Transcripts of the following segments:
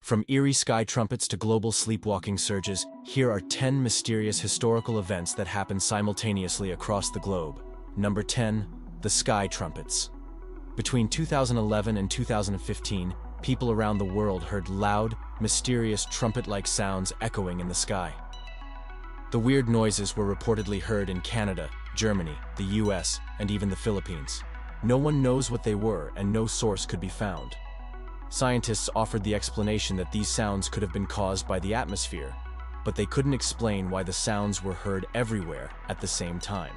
From eerie sky trumpets to global sleepwalking surges, here are 10 mysterious historical events that happened simultaneously across the globe. Number 10. The Sky Trumpets. Between 2011 and 2015, people around the world heard loud, mysterious trumpet-like sounds echoing in the sky. The weird noises were reportedly heard in Canada, Germany, the US, and even the Philippines. No one knows what they were, and no source could be found. Scientists offered the explanation that these sounds could have been caused by the atmosphere, but they couldn't explain why the sounds were heard everywhere at the same time.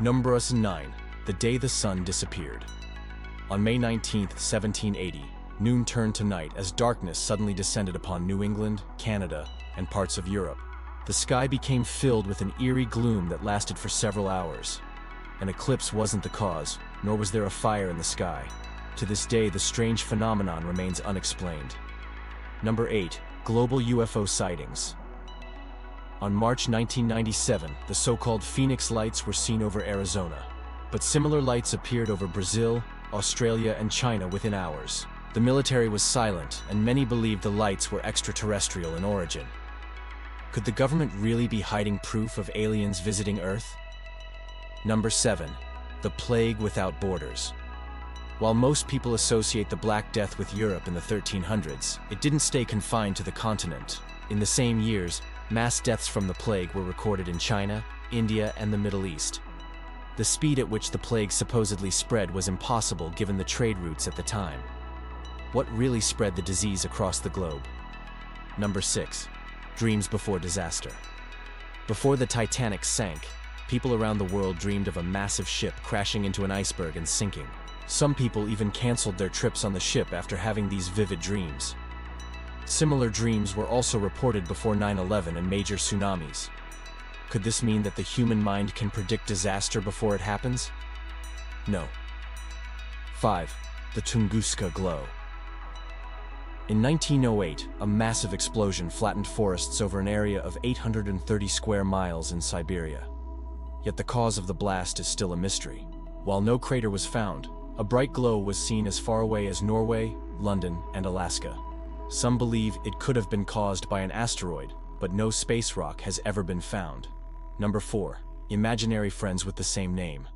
Number 9. The day the sun disappeared. On May 19, 1780, noon turned to night as darkness suddenly descended upon New England, Canada, and parts of Europe. The sky became filled with an eerie gloom that lasted for several hours. An eclipse wasn't the cause, nor was there a fire in the sky. To this day, the strange phenomenon remains unexplained. Number 8. Global UFO Sightings. On March 1997, the so-called Phoenix lights were seen over Arizona. But similar lights appeared over Brazil, Australia, and China within hours. The military was silent, and many believed the lights were extraterrestrial in origin. Could the government really be hiding proof of aliens visiting Earth? Number 7. The Plague Without Borders. While most people associate the Black Death with Europe in the 1300s, it didn't stay confined to the continent. In the same years, mass deaths from the plague were recorded in China, India, and the Middle East. The speed at which the plague supposedly spread was impossible given the trade routes at the time. What really spread the disease across the globe? Number 6. Dreams before disaster. Before the Titanic sank, people around the world dreamed of a massive ship crashing into an iceberg and sinking. Some people even canceled their trips on the ship after having these vivid dreams. Similar dreams were also reported before 9/11 and major tsunamis. Could this mean that the human mind can predict disaster before it happens? No. 5. The Tunguska Glow. In 1908, a massive explosion flattened forests over an area of 830 square miles in Siberia. Yet the cause of the blast is still a mystery. While no crater was found, a bright glow was seen as far away as Norway, London, and Alaska. Some believe it could have been caused by an asteroid, but no space rock has ever been found. Number 4. Imaginary friends with the same name.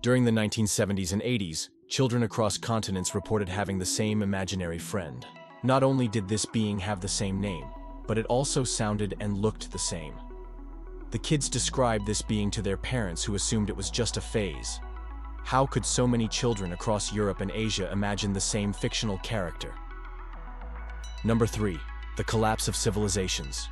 During the 1970s and 80s, children across continents reported having the same imaginary friend. Not only did this being have the same name, but it also sounded and looked the same. The kids described this being to their parents, who assumed it was just a phase. How could so many children across Europe and Asia imagine the same fictional character? Number 3. The collapse of civilizations.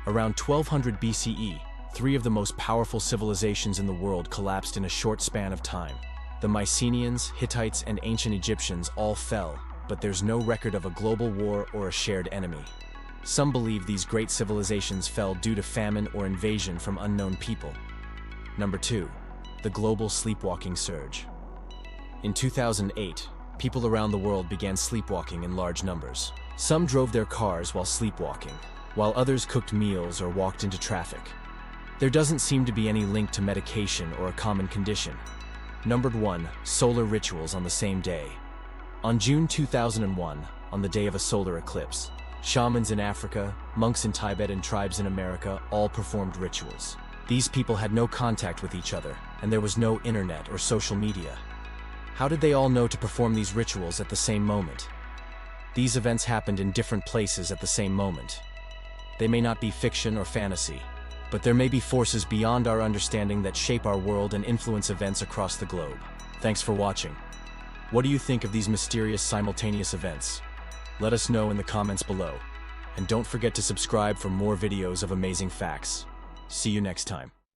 Around 1200 BCE, 3 of the most powerful civilizations in the world collapsed in a short span of time. The Mycenaeans, Hittites, and ancient Egyptians all fell, but there's no record of a global war or a shared enemy. Some believe these great civilizations fell due to famine or invasion from unknown people. Number 2. The global sleepwalking surge. In 2008, people around the world began sleepwalking in large numbers. Some drove their cars while sleepwalking, while others cooked meals or walked into traffic. There doesn't seem to be any link to medication or a common condition. Number 1. Solar rituals on the same day. On June 2001, on the day of a solar eclipse, shamans in Africa, monks in Tibet, and tribes in America all performed rituals. These people had no contact with each other, and there was no internet or social media. How did they all know to perform these rituals at the same moment? These events happened in different places at the same moment. They may not be fiction or fantasy, but there may be forces beyond our understanding that shape our world and influence events across the globe. Thanks for watching. What do you think of these mysterious simultaneous events? Let us know in the comments below. And don't forget to subscribe for more videos of amazing facts. See you next time.